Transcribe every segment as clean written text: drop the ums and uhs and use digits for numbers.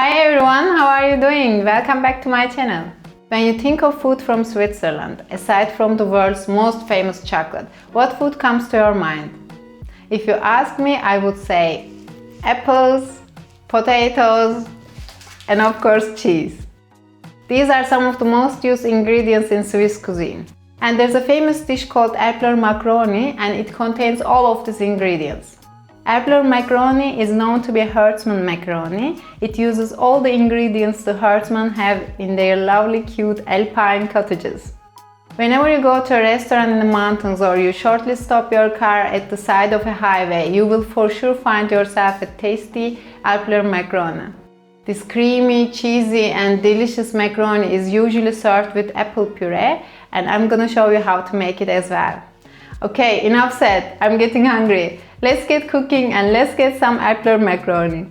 Hi everyone, how are you doing? Welcome back to my channel. When you think of food from Switzerland, aside from the world's most famous chocolate, what food comes to your mind? If you ask me, I would say apples, potatoes, and of course cheese. These are some of the most used ingredients in Swiss cuisine. And there's a famous dish called Erdbeer macaroni, and it contains all of these ingredients. Erdbeer macaroni is known to be a herdsman macaroni. It uses all the ingredients the herdsmen have in their lovely cute alpine cottages. Whenever you go to a restaurant in the mountains or you shortly stop your car at the side of a highway, you will for sure find yourself a tasty Erdbeer macaroni. This creamy, cheesy and delicious macaroni is usually served with apple puree, and I'm gonna show you how to make it as well. Okay, enough said, I'm getting hungry. Let's get cooking and let's get some Erdbeer macaroni.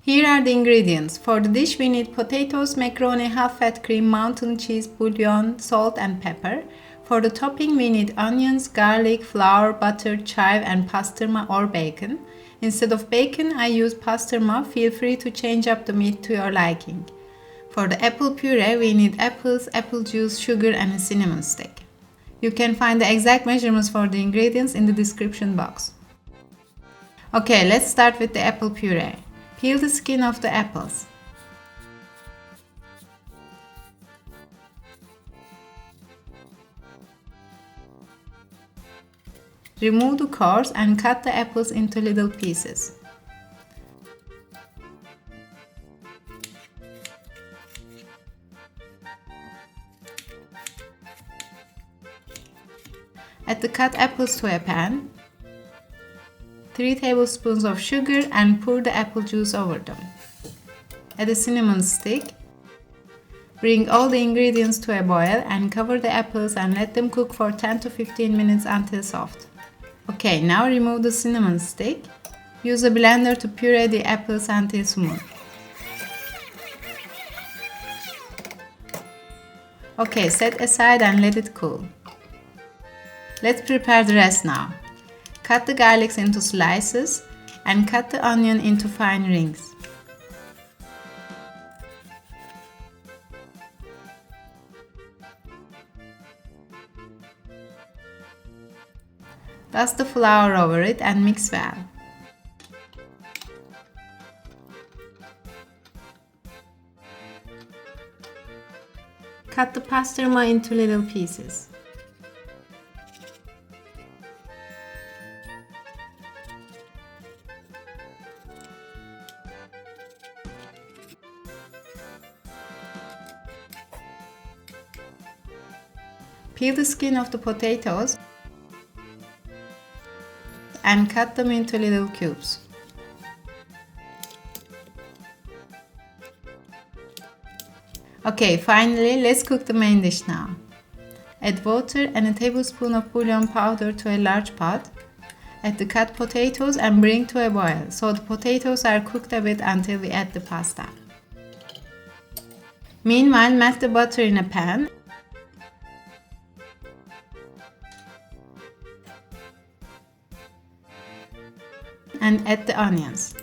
Here are the ingredients. For the dish we need potatoes, macaroni, half-fat cream, mountain cheese, bouillon, salt and pepper. For the topping we need onions, garlic, flour, butter, chive and pastrama or bacon. Instead of bacon I use pastrama. Feel free to change up the meat to your liking. For the apple puree we need apples, apple juice, sugar and a cinnamon stick. You can find the exact measurements for the ingredients in the description box. Okay, let's start with the apple puree. Peel the skin of the apples. Remove the cores and cut the apples into little pieces. Add the cut apples to a pan, 3 tablespoons of sugar and pour the apple juice over them. Add a cinnamon stick. Bring all the ingredients to a boil and cover the apples and let them cook for 10 to 15 minutes until soft. Okay, now remove the cinnamon stick. Use a blender to puree the apples until smooth. Okay, set aside and let it cool. Let's prepare the rest now. Cut the garlics into slices and cut the onion into fine rings. Dust the flour over it and mix well. Cut the pastrama into little pieces. Peel the skin of the potatoes and cut them into little cubes. Okay, finally, let's cook the main dish now. Add water and a tablespoon of bouillon powder to a large pot. Add the cut potatoes and bring to a boil, so the potatoes are cooked a bit until we add the pasta. Meanwhile, melt the butter in a pan. And add the onions.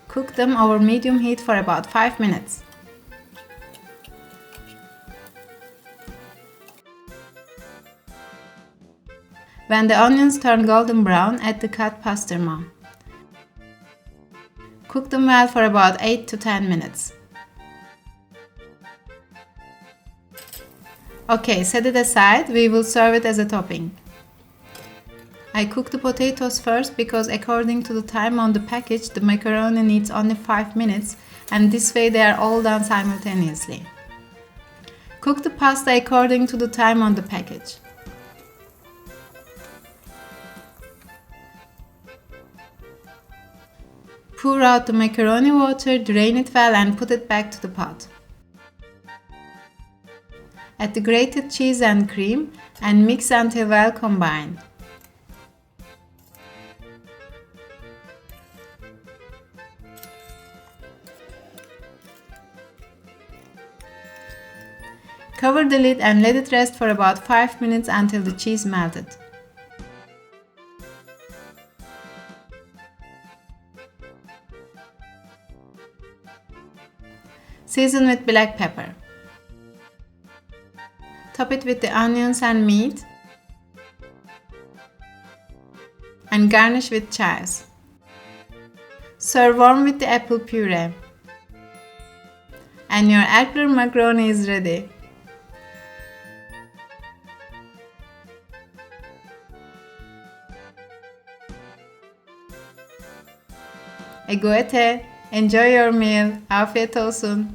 Cook them over medium heat for about 5 minutes. When the onions turn golden brown, add the cut pastrama. Cook them well for about 8 to 10 minutes. Okay, set it aside, we will serve it as a topping. I cook the potatoes first because according to the time on the package, the macaroni needs only 5 minutes and this way they are all done simultaneously. Cook the pasta according to the time on the package. Pour out the macaroni water, drain it well and put it back to the pot. Add the grated cheese and cream and mix until well combined. Cover the lid and let it rest for about 5 minutes until the cheese melted. Season with black pepper. Top it with the onions and meat. And garnish with chives. Serve warm with the apple puree. And your apple macaroni is ready. Ego ete. Enjoy your meal. Afiyet olsun.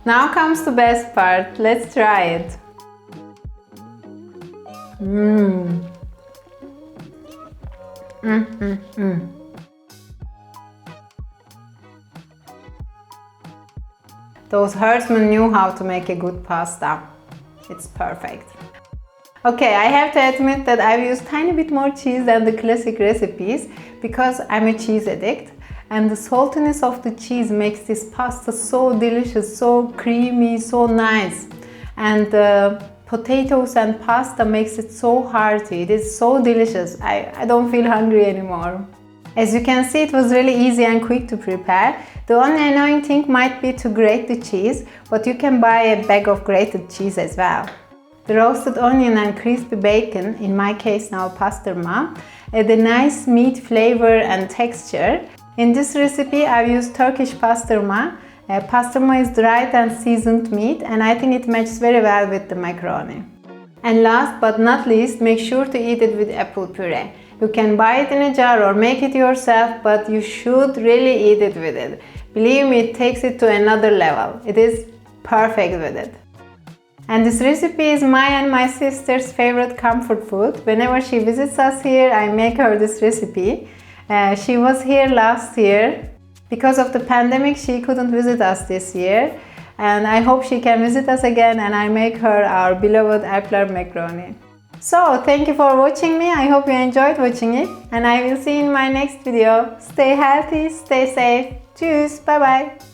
Now comes the best part. Let's try it. Those herdsmen knew how to make a good pasta. It's perfect. Okay, I have to admit that I've used tiny bit more cheese than the classic recipes because I'm a cheese addict. And the saltiness of the cheese makes this pasta so delicious, so creamy, so nice. And the potatoes and pasta makes it so hearty. It is so delicious. I don't feel hungry anymore. As you can see, it was really easy and quick to prepare. The only annoying thing might be to grate the cheese, but you can buy a bag of grated cheese as well. The roasted onion and crispy bacon, in my case now pastorma, add a nice meat flavor and texture. In this recipe I've used Turkish pastorma. Pastorma is dried and seasoned meat, and I think it matches very well with the macaroni. And last but not least, make sure to eat it with apple puree. You can buy it in a jar or make it yourself, but you should really eat it with it. Believe me, it takes it to another level. It is perfect with it. And this recipe is my and my sister's favorite comfort food. Whenever she visits us here, I make her this recipe. She was here last year. Because of the pandemic, she couldn't visit us this year. And I hope she can visit us again and I make her our beloved Alpler macaroni. So, thank you for watching me. I hope you enjoyed watching it. And I will see you in my next video. Stay healthy, stay safe. Tschüss, bye bye.